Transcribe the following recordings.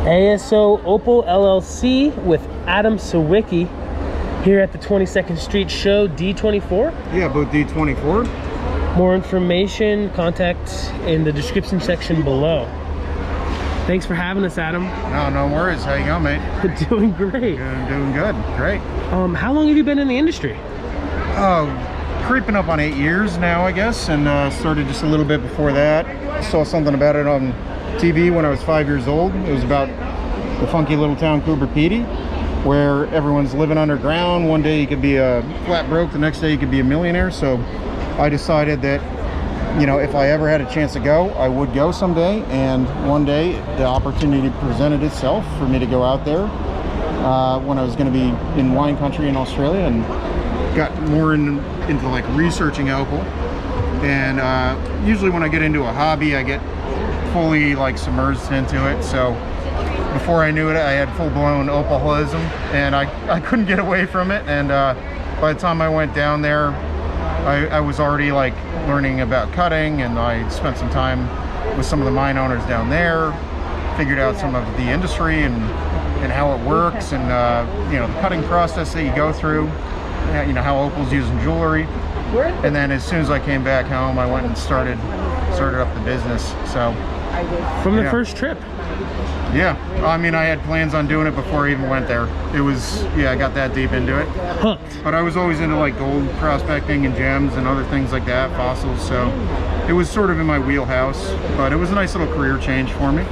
A&S Opal LLC with Adam Sawicki here at the 22nd Street Show, D24. Yeah, booth D24. More information, contact in the description section below. Thanks for having us, Adam. No worries. How you going, mate? Doing great. Doing good. Great. How long have you been in the industry? Creeping up on 8 years now, I guess, and started just a little bit before that. Saw something about it on TV when I was 5 years old. It was about the funky little town Cooper Pedy, where everyone's living underground. One day you could be flat broke, the next day you could be a millionaire. So I decided that, you know, if I ever had a chance to go, I would go someday. And one day the opportunity presented itself for me to go out there when I was going to be in wine country in Australia, and got more into like researching opal. And usually when I get into a hobby, I get fully like submerged into it. So before I knew it, I had full-blown opalism, and I couldn't get away from it. And by the time I went down there, I was already like learning about cutting, and I spent some time with some of the mine owners down there, figured out some of the industry and how it works, and you know, the cutting process that you go through, you know, how opal's used in jewelry. And then as soon as I came back home, I went and started up the business. So from the first trip? Yeah, I mean, I had plans on doing it before I even went there. It was, yeah, I got that deep into it. Hooked. But I was always into like gold prospecting and gems and other things like that, fossils. So it was sort of in my wheelhouse, but it was a nice little career change for me.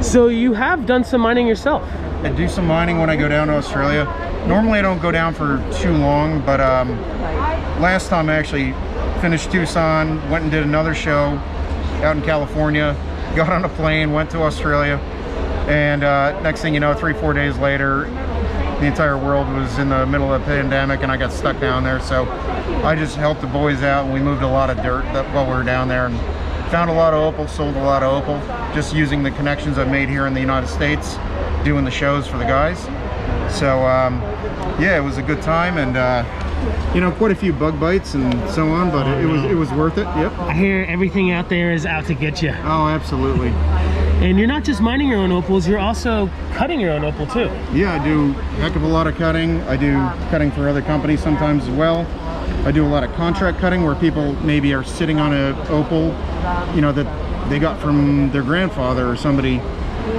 So you have done some mining yourself? I do some mining when I go down to Australia. Normally I don't go down for too long, but last time I actually finished Tucson, went and did another show out in California, got on a plane, went to Australia, and next thing you know, 3-4 days later, the entire world was in the middle of a pandemic, and I got stuck down there. So I just helped the boys out, and we moved a lot of dirt while we were down there, and found a lot of opal, sold a lot of opal, just using the connections I've made here in the United States, doing the shows for the guys. So yeah, it was a good time, and you know, quite a few bug bites and so on, but it was worth it. Yep. I hear everything out there is out to get you. Oh, absolutely. And you're not just mining your own opals, you're also cutting your own opal too. Yeah, I do a heck of a lot of cutting. I do cutting for other companies sometimes as well. I do a lot of contract cutting where people maybe are sitting on an opal, you know, that they got from their grandfather or somebody,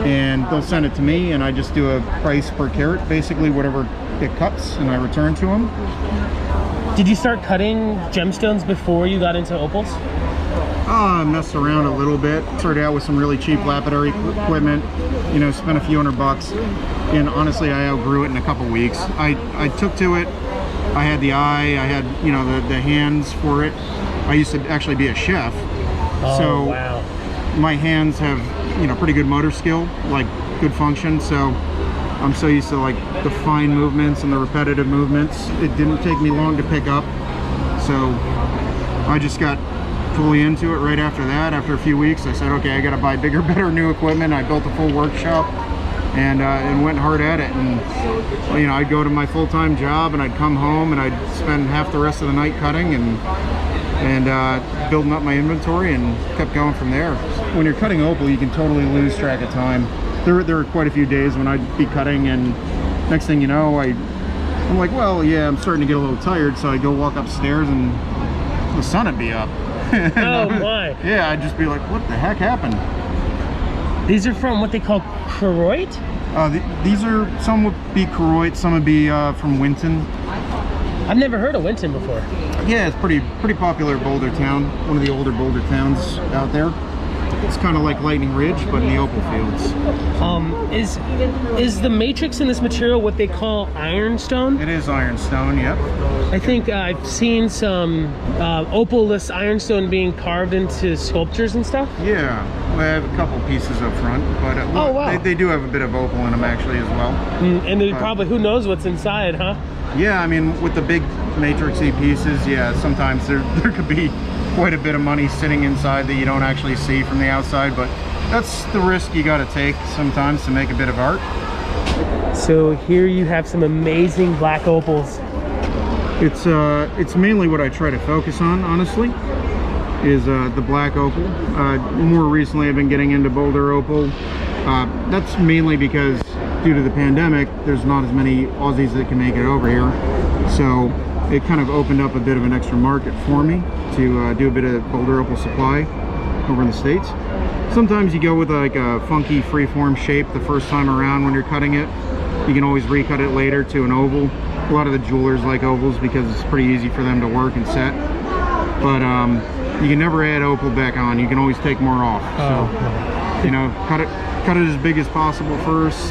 and they'll send it to me, and I just do a price per carat, basically whatever it cuts, and I return to them. Did you start cutting gemstones before you got into opals? I messed around a little bit. Started out with some really cheap lapidary equipment, you know, spent a few $100, and honestly I outgrew it in a couple weeks. I took to it. I had the eye, I had, you know, the hands for it. I used to actually be a chef. Oh, so wow. My hands have, you know, pretty good motor skill, like good function. So I'm so used to like the fine movements and the repetitive movements. It didn't take me long to pick up. So I just got fully into it right after that. After a few weeks, I said, okay, I got to buy bigger, better new equipment. I built a full workshop and went hard at it. And you know, I'd go to my full-time job, and I'd come home, and I'd spend half the rest of the night cutting and building up my inventory, and kept going from there. When you're cutting opal, you can totally lose track of time. There were quite a few days when I'd be cutting, and next thing you know, I'm like, well, yeah, I'm starting to get a little tired, so I'd go walk upstairs, and the sun would be up. Oh my. Yeah, I'd just be like, what the heck happened? These are from what they call Koroit? These are, some would be Koroit, some would be from Winton. I've never heard of Winton before. Yeah, it's pretty popular Boulder town, one of the older Boulder towns out there. It's kind of like Lightning Ridge, but in the opal fields. Is the matrix in this material what they call ironstone? It is ironstone, yep. I think I've seen some opal-less ironstone being carved into sculptures and stuff. Yeah, I have a couple pieces up front, but oh, wow. they do have a bit of opal in them actually as well. And they probably, who knows what's inside, huh? Yeah, I mean, with the big matrixy pieces, yeah, sometimes there could be quite a bit of money sitting inside that you don't actually see from the outside, but that's the risk you got to take sometimes to make a bit of art. So here you have some amazing black opals. It's mainly what I try to focus on, honestly, is the black opal. More recently I've been getting into Boulder opal, That's mainly because due to the pandemic, there's not as many Aussies that can make it over here. So it kind of opened up a bit of an extra market for me to do a bit of Boulder Opal supply over in the States. Sometimes you go with like a funky freeform shape the first time around when you're cutting it. You can always recut it later to an oval. A lot of the jewelers like ovals because it's pretty easy for them to work and set. But you can never add opal back on. You can always take more off. So, you know, cut it as big as possible first.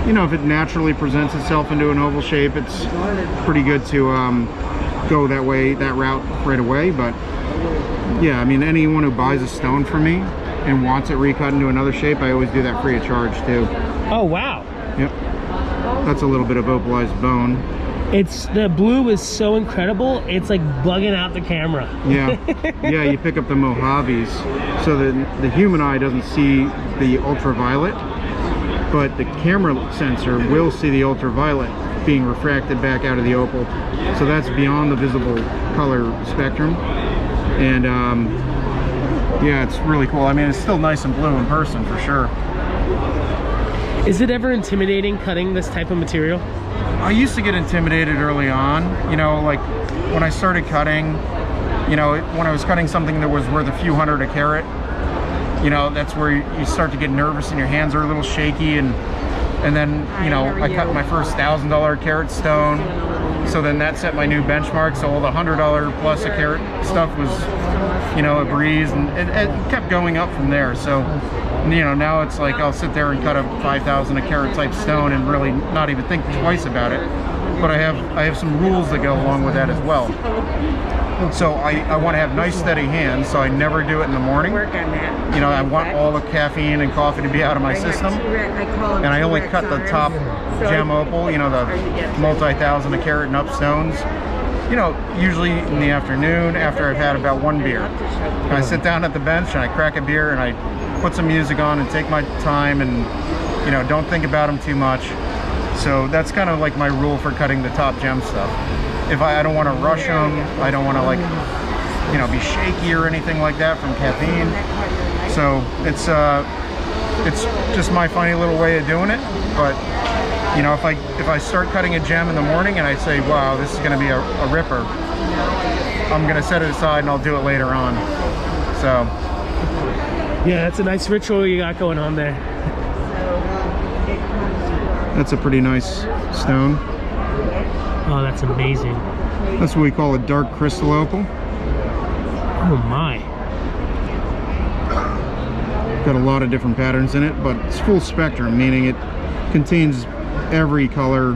You know, if it naturally presents itself into an oval shape, it's pretty good to go that route right away. But yeah, I mean, anyone who buys a stone from me and wants it recut into another shape, I always do that free of charge too. Oh wow. Yep. That's a little bit of opalized bone. The blue is so incredible, it's like bugging out the camera. Yeah. Yeah, you pick up the Mojaves so that the human eye doesn't see the ultraviolet, but the camera sensor will see the ultraviolet being refracted back out of the opal. So that's beyond the visible color spectrum. And yeah, it's really cool. I mean, it's still nice and blue in person for sure. Is it ever intimidating cutting this type of material? I used to get intimidated early on, you know, like when I started cutting, you know, when I was cutting something that was worth a few hundred a carat, you know, that's where you start to get nervous and your hands are a little shaky. And then, you know, I cut my first $1,000 carat stone. So then that set my new benchmark. So all the $100 plus a carat stuff was, you know, a breeze, and it kept going up from there. So, you know, now it's like I'll sit there and cut a 5,000 a carat type stone and really not even think twice about it. But I have some rules that go along with that as well. So I want to have nice steady hands, so I never do it in the morning. You know, I want all the caffeine and coffee to be out of my system. And I only cut the top gem opal, you know, the multi-thousand a carat and up stones, you know, usually in the afternoon after I've had about one beer. And I sit down at the bench and I crack a beer and I put some music on and take my time and, you know, don't think about them too much. So that's kind of like my rule for cutting the top gem stuff. If I don't want to rush them, I don't want to, like, you know, be shaky or anything like that from caffeine. So it's just my funny little way of doing it. But you know, if I start cutting a gem in the morning and I say, wow, this is going to be a ripper, I'm going to set it aside and I'll do it later on. So yeah, that's a nice ritual you got going on there. That's a pretty nice stone. Oh, that's amazing. That's what we call a dark crystal opal. Oh my. Got a lot of different patterns in it, but it's full spectrum, meaning it contains every color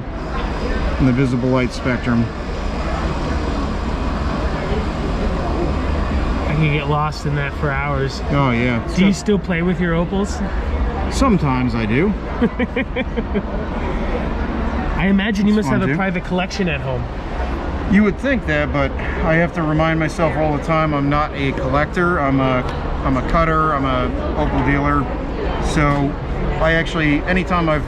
in the visible light spectrum. I can get lost in that for hours. Oh yeah. Do you still play with your opals? Sometimes I do. I imagine you must have a too. private collection at home. You would think that, but I have to remind myself all the time I'm not a collector. I'm a cutter, I'm a opal dealer. So I actually, anytime I've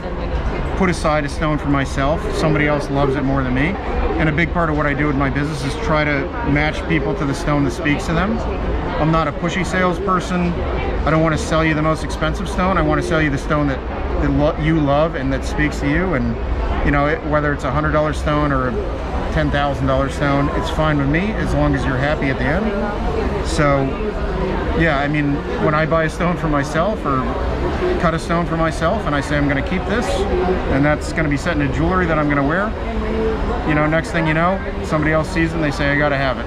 put aside a stone for myself, somebody else loves it more than me. And a big part of what I do with my business is try to match people to the stone that speaks to them. I'm not a pushy salesperson. I don't want to sell you the most expensive stone. I want to sell you the stone that you love and that speaks to you. And you know, whether it's a $100 stone or a $10,000 stone, it's fine with me as long as you're happy at the end. So yeah, I mean, when I buy a stone for myself or cut a stone for myself and I say I'm going to keep this and that's going to be set in a jewelry that I'm going to wear, you know, next thing you know, somebody else sees it and they say I got to have it.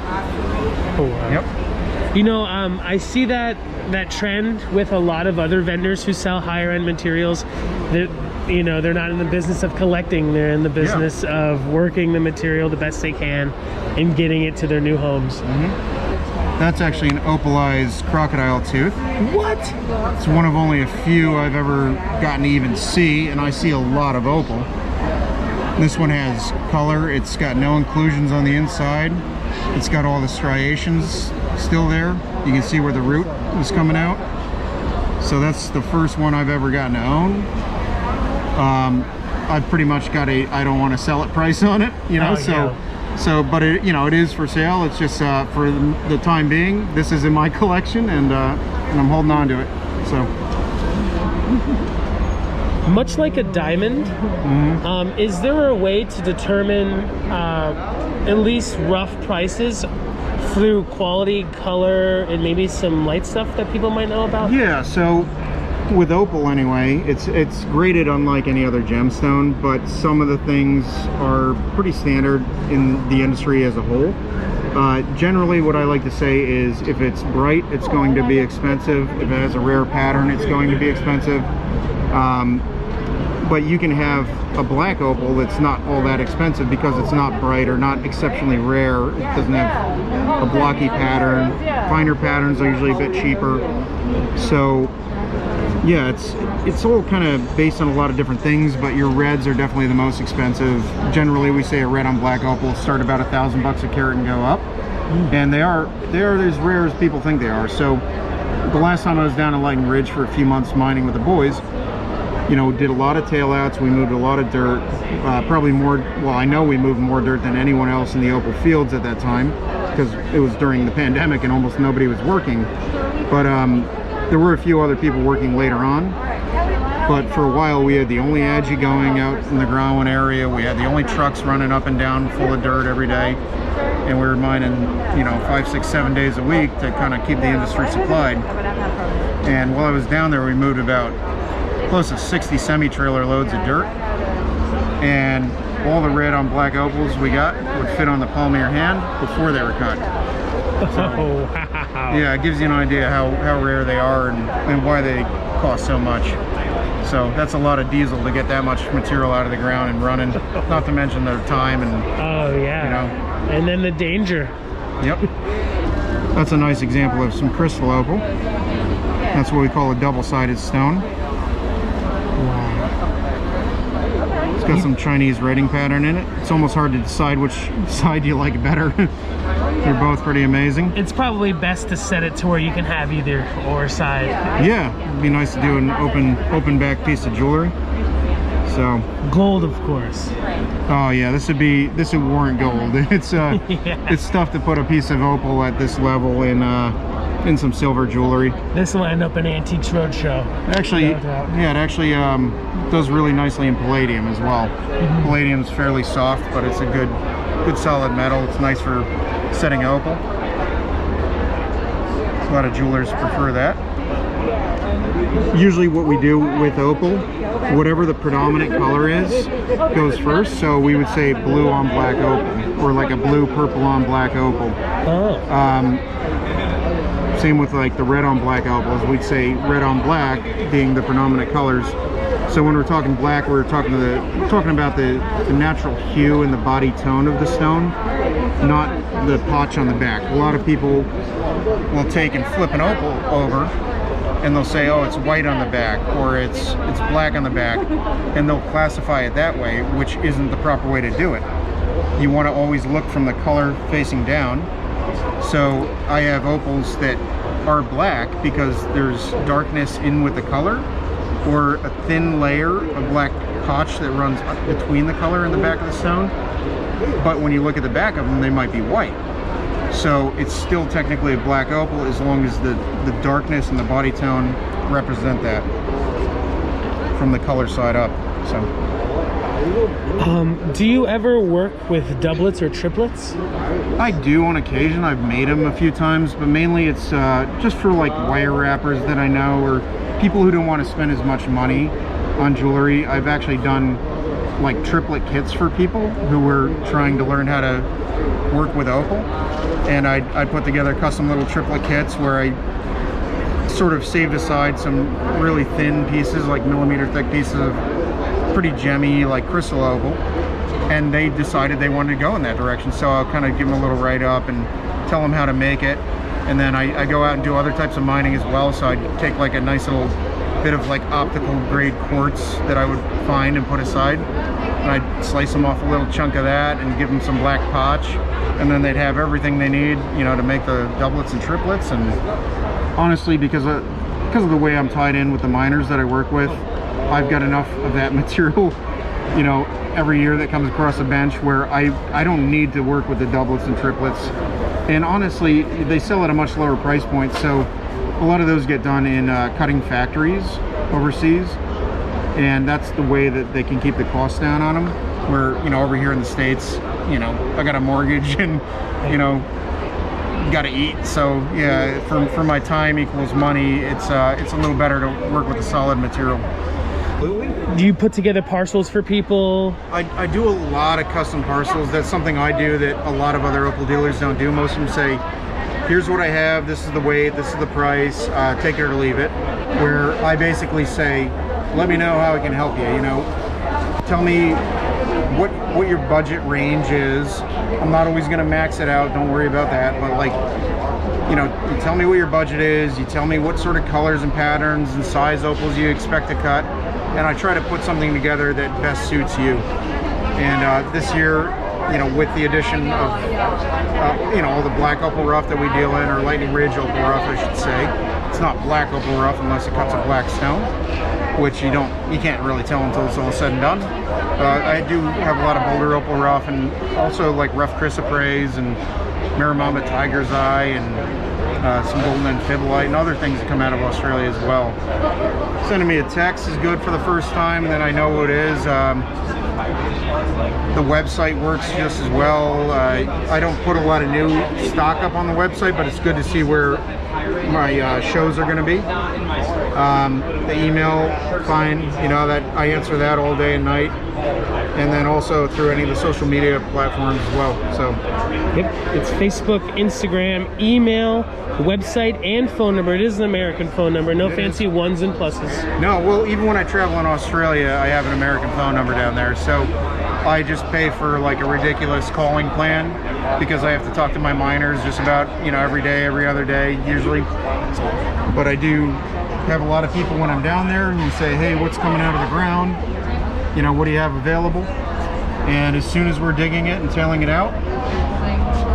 Oh, wow. Yep. You know, I see that trend with a lot of other vendors who sell higher end materials. You know, they're not in the business of collecting, they're in the business of working the material the best they can and getting it to their new homes. That's actually an opalized crocodile tooth. What? It's one of only a few I've ever gotten to even see, and I see a lot of opal. This one has color, it's got no inclusions on the inside, it's got all the striations still there. You can see where the root is coming out. So that's the first one I've ever gotten to own. I've pretty much got a I don't want to sell it price on it, you know. So but it, you know, it is for sale. It's just for the time being, this is in my collection, and I'm holding on to it. So much like a diamond. Is there a way to determine at least rough prices through quality, color, and maybe some light stuff that people might know about? Yeah, so with opal anyway, it's graded unlike any other gemstone, but some of the things are pretty standard in the industry as a whole. Generally, what I like to say is if it's bright, it's going to be expensive. If it has a rare pattern, it's going to be expensive. But you can have a black opal that's not all that expensive because it's not bright or not exceptionally rare. It doesn't have a blocky pattern. Finer patterns are usually a bit cheaper. So yeah, it's all kind of based on a lot of different things, but your reds are definitely the most expensive. Generally, we say a red on black opal start about $1,000 a carat and go up, and they are as rare as people think they are. So the last time I was down in Lightning Ridge for a few months mining with the boys, you know, did a lot of tail outs. We moved a lot of dirt, probably more. Well, I know we moved more dirt than anyone else in the opal fields at that time because it was during the pandemic and almost nobody was working. But there were a few other people working later on, but for a while we had the only Agi going out in the Growan area. We had the only trucks running up and down full of dirt every day, and we were mining, you know, 5, 6, 7 days a week to kind of keep the industry supplied. And while I was down there, we moved about close to 60 semi-trailer loads of dirt, and all the red on black opals we got would fit on the palm of your hand before they were cut. So, oh, wow. Yeah, it gives you an idea how rare they are and why they cost so much. So that's a lot of diesel to get that much material out of the ground and running, not to mention their time and, oh yeah, you know. And then the danger. Yep. That's a nice example of some crystal opal. That's what we call a double-sided stone. Wow. It's got some Chinese writing pattern in it. It's almost hard to decide which side you like better. They're both pretty amazing. It's probably best to set it to where you can have either or side. Yeah, it'd be nice to do an open back piece of jewelry. So gold, of course. Oh yeah, this would warrant gold. It's yeah. It's tough to put a piece of opal at this level in some silver jewelry. This will end up in Antiques Roadshow. Actually, yeah, it actually does really nicely in palladium as well. Palladium's fairly soft, but it's a good solid metal. It's nice for setting opal. A lot of jewelers prefer that. Usually what we do with opal, whatever the predominant color is, goes first. So we would say blue on black opal, or like a blue purple on black opal. Oh. Same with like the red on black opals. We'd say red on black being the predominant colors. So when we're talking black, we're talking about the natural hue and the body tone of the stone, not the potch on the back. A lot of people will take and flip an opal over and they'll say, oh, it's white on the back, or it's black on the back, and they'll classify it that way, which isn't the proper way to do it. You want to always look from the color facing down. So I have opals that are black because there's darkness in with the color, or a thin layer of black potch that runs between the color and the back of the stone. But when you look at the back of them, they might be white. So it's still technically a black opal as long as the darkness and the body tone represent that from the color side up. So do you ever work with doublets or triplets? I do on occasion. I've made them a few times, but mainly it's just for like wire wrappers that I know, or people who don't want to spend as much money on jewelry. I've actually done like triplet kits for people who were trying to learn how to work with opal, and I put together custom little triplet kits where I sort of saved aside some really thin pieces, like millimeter thick pieces of pretty gemmy like crystal opal, and they decided they wanted to go in that direction. So I'll kind of give them a little write-up and tell them how to make it, and then I go out and do other types of mining as well. So I take like a nice little bit of like optical grade quartz that I would find and put aside, and I'd slice them off a little chunk of that and give them some black potch, and then they'd have everything they need, you know, to make the doublets and triplets. And honestly, because of the way I'm tied in with the miners that I work with, I've got enough of that material, you know, every year that comes across the bench where I don't need to work with the doublets and triplets. And honestly, they sell at a much lower price point, so a lot of those get done in cutting factories overseas. and that's the way that they can keep the costs down on them. Where, you know, over here in the States, you know, I got a mortgage and, you know, got to eat. So yeah, for my time equals money, it's a little better to work with a solid material. Do you put together parcels for people? I do a lot of custom parcels. That's something I do that a lot of other opal dealers don't do. Most of them say, here's what I have, this is the weight, this is the price, take it or leave it. Where I basically say, let me know how I can help you, you know. Tell me what your budget range is. I'm not always gonna max it out, don't worry about that, but like, you know, you tell me what your budget is, you tell me what sort of colors and patterns and size opals you expect to cut, and I try to put something together that best suits you. And this year, you know, with the addition of, you know, all the black opal rough that we deal in, or Lightning Ridge opal rough, I should say. It's not black opal rough unless it cuts a black stone, which you can't really tell until it's all said and done. I do have a lot of boulder opal rough, and also like rough chrysoprase and Miramamba tiger's eye, and some golden amphibolite and other things that come out of Australia as well. Sending me a text is good for the first time, then I know what it is. The website works just as well. I don't put a lot of new stock up on the website, but it's good to see where my shows are going to be. The email, fine, you know, that I answer that all day and night, and then also through any of the social media platforms as well. So yep, it's Facebook, Instagram, email, website, and phone number. It is an American phone number, no fancy ones and pluses. No, well, even when I travel in Australia, I have an American phone number down there, so I just pay for like a ridiculous calling plan, because I have to talk to my miners just about, you know, every day, every other day usually. But I do have a lot of people when I'm down there who say, hey, what's coming out of the ground, you know, what do you have available? And as soon as we're digging it and tailing it out,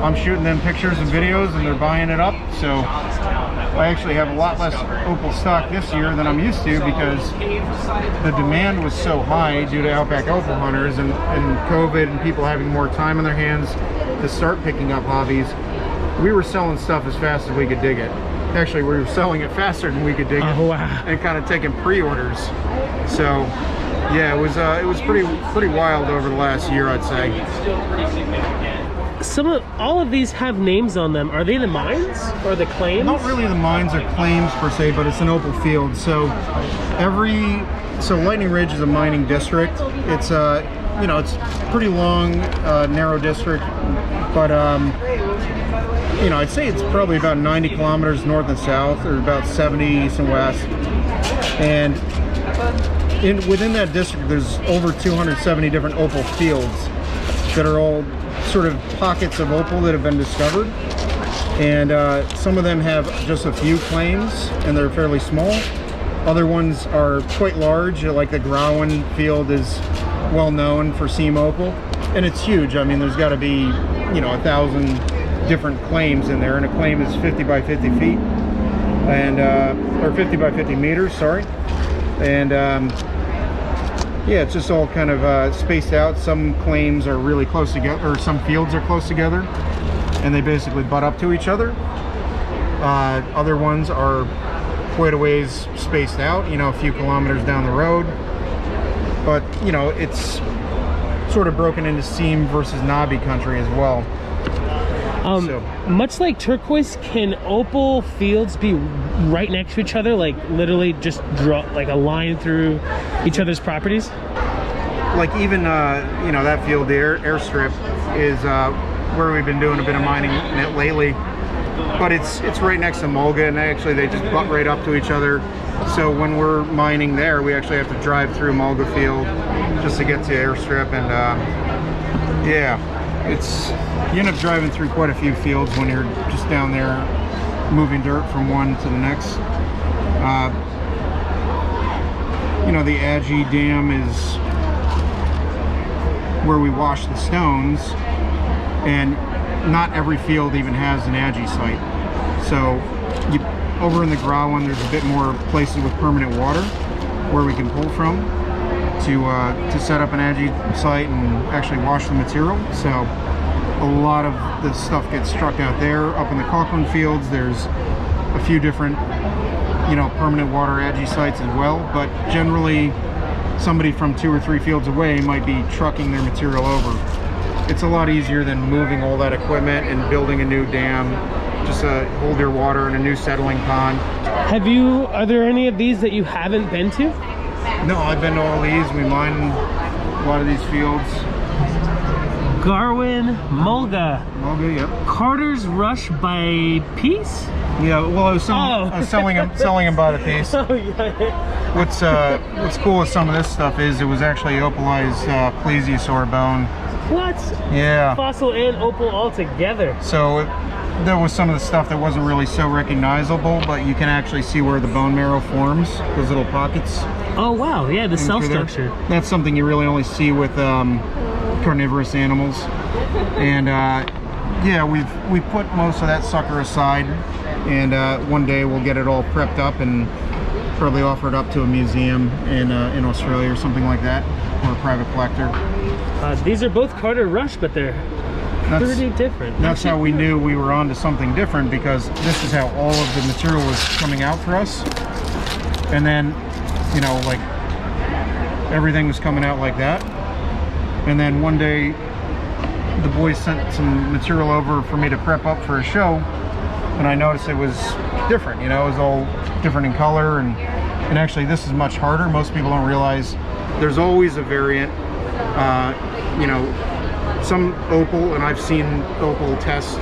I'm shooting them pictures and videos, and they're buying it up. So I actually have a lot less opal stock this year than I'm used to, because the demand was so high due to outback opal hunters and COVID and people having more time on their hands to start picking up hobbies. We were selling stuff as fast as we could dig it. Actually, we were selling it faster than we could dig it. Oh, wow. And kind of taking pre-orders. So yeah, it was pretty wild over the last year, I'd say. All of these have names on them. Are they the mines or the claims? Not really the mines or claims per se, but it's an opal field. So Lightning Ridge is a mining district. It's you know, it's pretty long, narrow district, but you know, I'd say it's probably about 90 kilometers north and south, or about 70 east and west. And within that district, there's over 270 different opal fields that are all sort of pockets of opal that have been discovered. And some of them have just a few claims, and they're fairly small. Other ones are quite large, like the Growan field is well known for seam opal, and it's huge. I mean, there's got to be, you know, 1,000 different claims in there, and a claim is 50 by 50 feet, and or 50 by 50 meters, sorry. And yeah, it's just all kind of spaced out. Some claims are really close together, or some fields are close together, and they basically butt up to each other. Other ones are quite a ways spaced out, you know, a few kilometers down the road. But, you know, it's sort of broken into seam versus knobby country as well. Much like turquoise, can opal fields be right next to each other, like literally just draw like a line through each other's properties? Like even you know, that field, the airstrip is where we've been doing a bit of mining in it lately, but it's right next to Mulga, and actually they just butt right up to each other. So when we're mining there, we actually have to drive through Mulga field just to get to airstrip. And yeah, you end up driving through quite a few fields when you're just down there moving dirt from one to the next. You know, the Agi Dam is where we wash the stones, and not every field even has an Agi site. So over in the Growan, there's a bit more places with permanent water where we can pull from to set up an Agi site and actually wash the material. So a lot of the stuff gets struck out there. Up in the Cochrane fields, there's a few different, you know, permanent water Agi sites as well. But generally, somebody from 2 or 3 fields away might be trucking their material over. It's a lot easier than moving all that equipment and building a new dam just to hold your water in a new settling pond. Are there any of these that you haven't been to? No, I've been to all these. We mine a lot of these fields. Garwin, Mulga. Mulga, yep. Carter's Rush by piece? Yeah, well, I was selling them by the piece. Oh, yeah. What's cool with some of this stuff is it was actually opalized plesiosaur bone. What? Yeah. Fossil and opal all together. So there was some of the stuff that wasn't really so recognizable, but you can actually see where the bone marrow forms, those little pockets. Oh wow, yeah, the cell structure. That's something you really only see with carnivorous animals. And yeah, we've put most of that sucker aside, and one day we'll get it all prepped up and probably offer it up to a museum in Australia or something like that, or a private collector. These are both Carter Rush, but they're pretty different. That's how we knew we were onto something different, because this is how all of the material was coming out for us. And then, you know, like everything was coming out like that. And then one day the boys sent some material over for me to prep up for a show, and I noticed it was different, you know, it was all different in color, and actually this is much harder. Most people don't realize there's always a variant. You know, some opal, and I've seen opal tests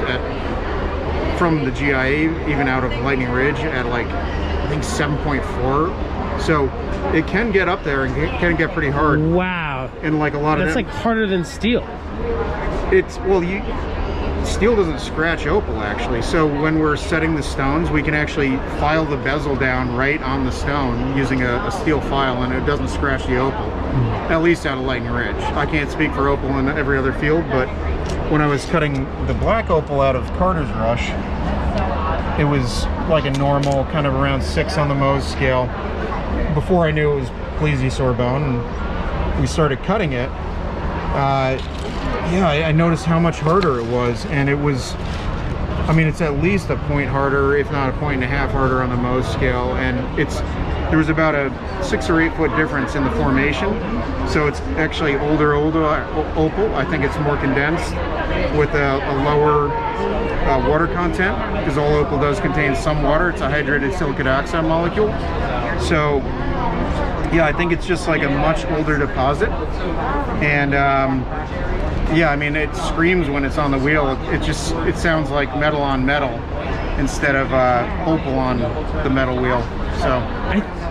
from the GIA, even out of Lightning Ridge, at like I think 7.4. So it can get up there and can get pretty hard. Wow. And like a lot of that's like harder than steel. It's, well, steel doesn't scratch opal actually. So when we're setting the stones, we can actually file the bezel down right on the stone using a steel file, and it doesn't scratch the opal. At least out of Lightning Ridge. I can't speak for opal in every other field, but when I was cutting the black opal out of Carter's Rush, it was like a normal kind of around 6 on the Mohs scale. Before I knew it was plesiosaur bone, and we started cutting it, yeah, I noticed how much harder it was, and it was, I mean, it's at least a point harder, if not a point and a half harder on the Mohs scale, and there was about a 6 or 8 foot difference in the formation. So it's actually older opal. I think it's more condensed with a lower water content, because all opal does contain some water. It's a hydrated silicate oxide molecule. So yeah, I think it's just like a much older deposit. And yeah, I mean, it screams when it's on the wheel. It sounds like metal on metal instead of opal on the metal wheel. So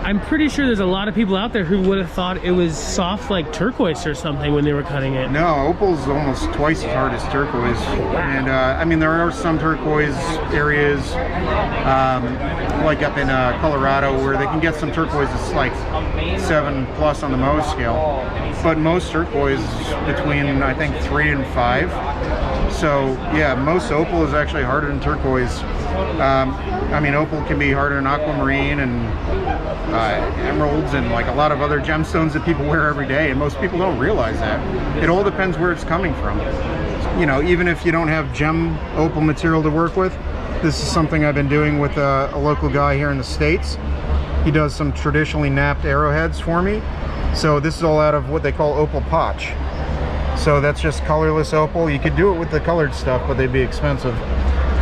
I'm pretty sure there's a lot of people out there who would have thought it was soft like turquoise or something when they were cutting it. No, opal's almost twice as hard as turquoise. Wow. And I mean, there are some turquoise areas, like up in Colorado, where they can get some turquoise that's like 7+ on the Mohs scale. But most turquoise is between, I think, 3 and 5. So yeah, most opal is actually harder than turquoise. I mean, opal can be harder than aquamarine and emeralds and like a lot of other gemstones that people wear every day, and most people don't realize that. It all depends where it's coming from. You know, even if you don't have gem opal material to work with, this is something I've been doing with a local guy here in the States. He does some traditionally napped arrowheads for me. So this is all out of what they call opal potch. So that's just colorless opal. You could do it with the colored stuff, but they'd be expensive.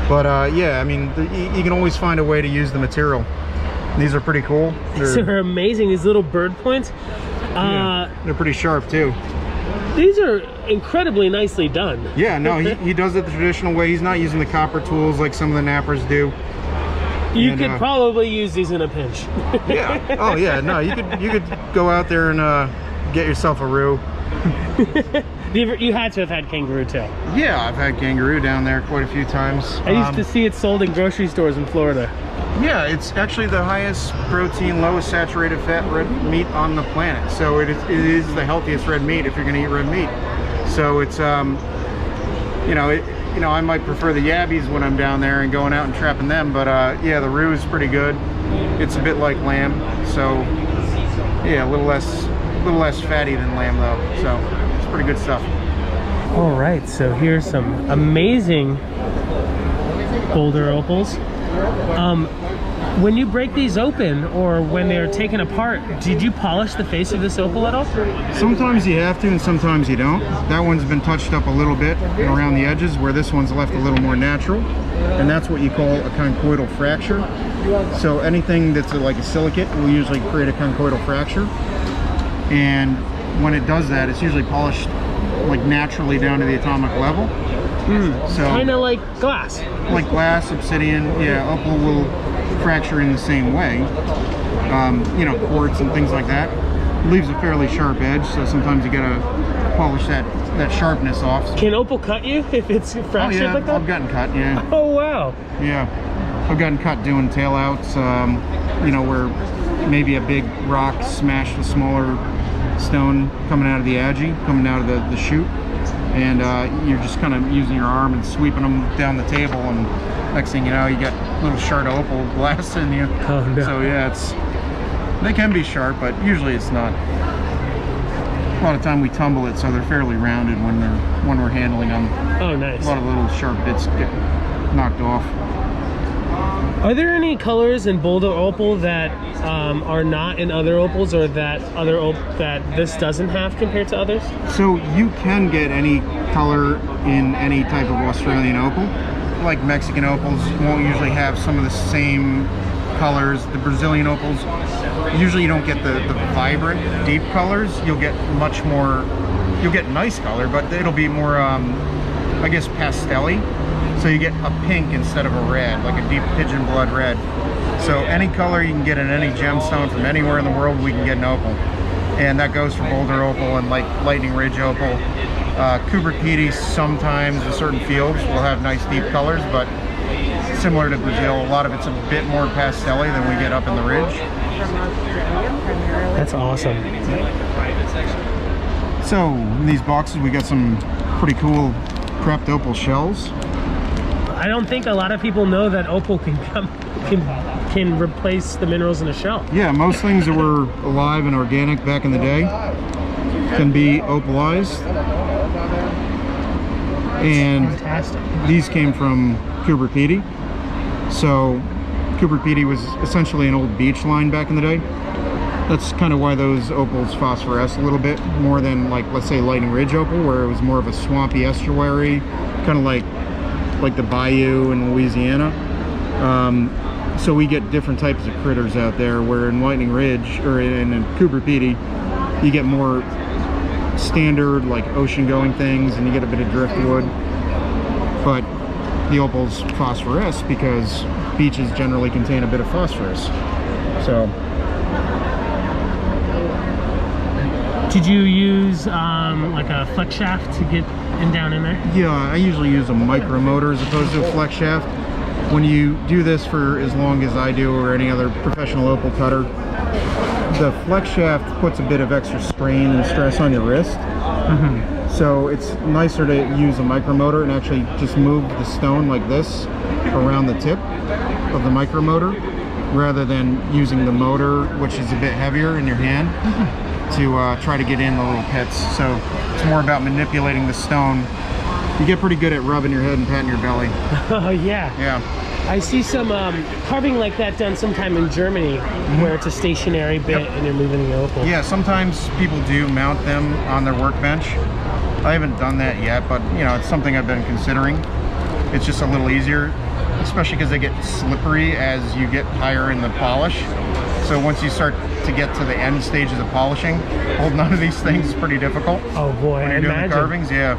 But yeah, I mean, you can always find a way to use the material. These are pretty cool. They're amazing, these little bird points. Yeah, they're pretty sharp too. These are incredibly nicely done. Yeah, no, he does it the traditional way. He's not using the copper tools like some of the nappers do. You could probably use these in a pinch. Yeah. Oh yeah, no, you could go out there and get yourself a roo. You had to have had kangaroo too. Yeah, I've had kangaroo down there quite a few times. I used to see it sold in grocery stores in Florida. Yeah, it's actually the highest protein, lowest saturated fat red meat on the planet. So it is the healthiest red meat if you're going to eat red meat. So it's you know, I might prefer the yabbies when I'm down there and going out and trapping them, but yeah, the roo is pretty good. It's a bit like lamb, so yeah, a little less fatty than lamb though. So it's pretty good stuff. All right, so here's some amazing boulder opals. When you break these open, or when they're taken apart, did you polish the face of this opal at all? Sometimes you have to and sometimes you don't. That one's been touched up a little bit around the edges, where this one's left a little more natural, and that's what you call a conchoidal fracture. So anything that's like a silicate will usually create a conchoidal fracture, and when it does that, it's usually polished like naturally down to the atomic level. So kind of like glass. Like glass, obsidian, yeah, opal will fracture in the same way. You know, quartz and things like that. It leaves a fairly sharp edge, so sometimes you gotta polish that sharpness off. Can opal cut you if it's fractured like that? I've gotten cut, yeah. Oh wow. Yeah, I've gotten cut doing tail outs, you know, where maybe a big rock smashed a smaller stone coming out of the agi, coming out of the chute, and you're just kind of using your arm and sweeping them down the table, and next thing you know, you got little shard of opal glass in you. Oh no. So yeah, they can be sharp, but usually it's not. A lot of time we tumble it, so they're fairly rounded when we're handling them. Oh nice. A lot of little sharp bits get knocked off. Are there any colors in Boulder opal that are not in other opals, or that that this doesn't have compared to others? So you can get any color in any type of Australian opal. Like Mexican opals won't usually have some of the same colors. The Brazilian opals, usually you don't get the vibrant, deep colors. You'll get much more, you'll get nice color, but it'll be more, I guess, pastel-y. So you get a pink instead of a red, like a deep pigeon blood red. So any color you can get in any gemstone from anywhere in the world, we can get in opal. And that goes for Boulder opal and like Lightning Ridge opal. Cupripede sometimes in certain fields will have nice deep colors, but similar to Brazil, a lot of it's a bit more pastel-y than we get up in the ridge. That's awesome. So in these boxes we got some pretty cool prepped opal shells. I don't think a lot of people know that opal can replace the minerals in a shell. Yeah, most things that were alive and organic back in the day can be opalized. And fantastic. These came from Cupripede. So Cupripede was essentially an old beach line back in the day. That's kind of why those opals phosphoresce a little bit more than, like, let's say Lightning Ridge opal, where it was more of a swampy estuary, kind of like the bayou in Louisiana. So we get different types of critters out there, where in Lightning Ridge or in Cupripede you get more standard, like ocean going things, and you get a bit of driftwood. But the opals phosphoresce because beaches generally contain a bit of phosphorus. So did you use like a flex shaft to get down in there? yeah, I usually use a micromotor as opposed to a flex shaft. When you do this for as long as I do, or any other professional opal cutter, the flex shaft puts a bit of extra strain and stress on your wrist. So it's nicer to use a micromotor and actually just move the stone like this around the tip of the micromotor, rather than using the motor, which is a bit heavier in your hand, to try to get in the little pits. So it's more about manipulating the stone. You get pretty good at rubbing your head and patting your belly. Oh yeah. Yeah. I see some carving like that done sometime in Germany, where it's a stationary bit and you're moving the opal. Yeah, sometimes people do mount them on their workbench. I haven't done that yet, but you know, it's something I've been considering. It's just a little easier, especially because they get slippery as you get higher in the polish. So once you start to get to the end stages of polishing, holding on to these things is pretty difficult. Oh boy, when you're doing the carvings, yeah.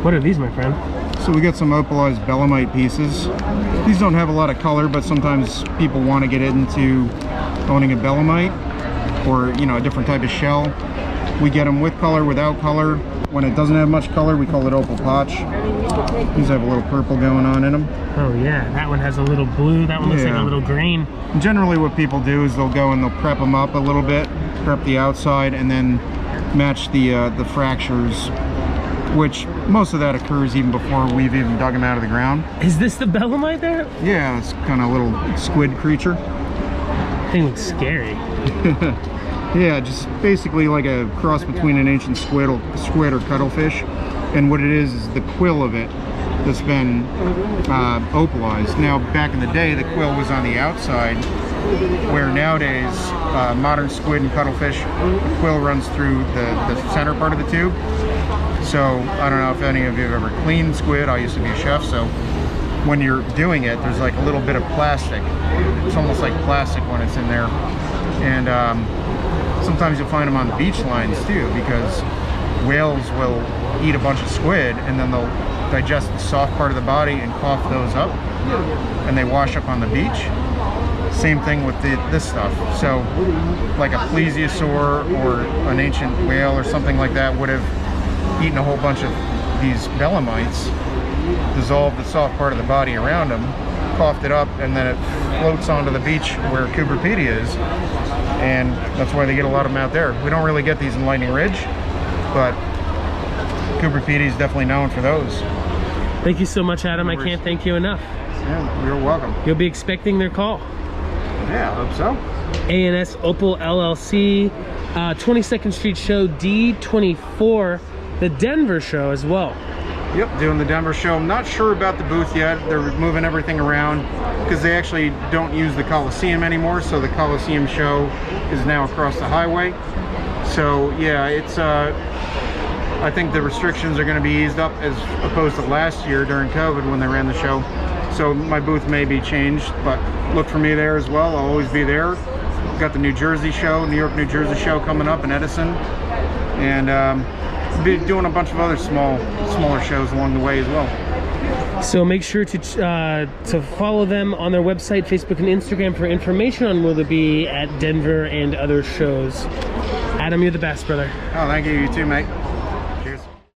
What are these, my friend? So we got some opalized belemite pieces. These don't have a lot of color, but sometimes people want to get into owning a belemite, or, you know, a different type of shell. We get them with color, without color. When it doesn't have much color, we call it opal potch. These have a little purple going on in them. Oh yeah, that one has a little blue, that one looks like a little green. Generally what people do is they'll go and they'll prep them up a little bit, prep the outside, and then match the fractures, which most of that occurs even before we've even dug them out of the ground. Is this the belemite there? Yeah, it's kind of a little squid creature. Thing looks scary. Yeah, just basically like a cross between an ancient squid or cuttlefish, and what it is the quill of it that's been opalized. Now, back in the day, the quill was on the outside, where nowadays modern squid and cuttlefish, the quill runs through the center part of the tube. So I don't know if any of you have ever cleaned squid. I used to be a chef, so when you're doing it, there's like a little bit of plastic. It's almost like plastic when it's in there. And sometimes you'll find them on the beach lines too, because whales will eat a bunch of squid and then they'll digest the soft part of the body and cough those up, and they wash up on the beach. Same thing with this stuff. So like a plesiosaur or an ancient whale or something like that would have eaten a whole bunch of these belemnites, dissolved the soft part of the body around them, coughed it up, and then it floats onto the beach where Cupripediae is, and that's why they get a lot of them out there. We don't really get these in Lightning Ridge, but Cupripediae is definitely known for those. Thank you so much, Adam. I can't thank you enough. Yeah, you're welcome. You'll be expecting their call. Yeah, I hope so. A&S Opal LLC, 22nd Street Show D24, the Denver show as well. Yep, doing the Denver show. I'm not sure about the booth yet. They're moving everything around because they actually don't use the Coliseum anymore, so the Coliseum show is now across the highway. So yeah, it's I think the restrictions are going to be eased up as opposed to last year during COVID when they ran the show. So my booth may be changed, but look for me there as well. I'll always be there. Got the New Jersey show, New York, New Jersey show coming up in Edison, and be doing a bunch of other smaller shows along the way as well. So make sure to follow them on their website, Facebook, and Instagram for information on where they'll be at Denver and other shows. Adam, you're the best, brother. Oh, thank you. You too, mate.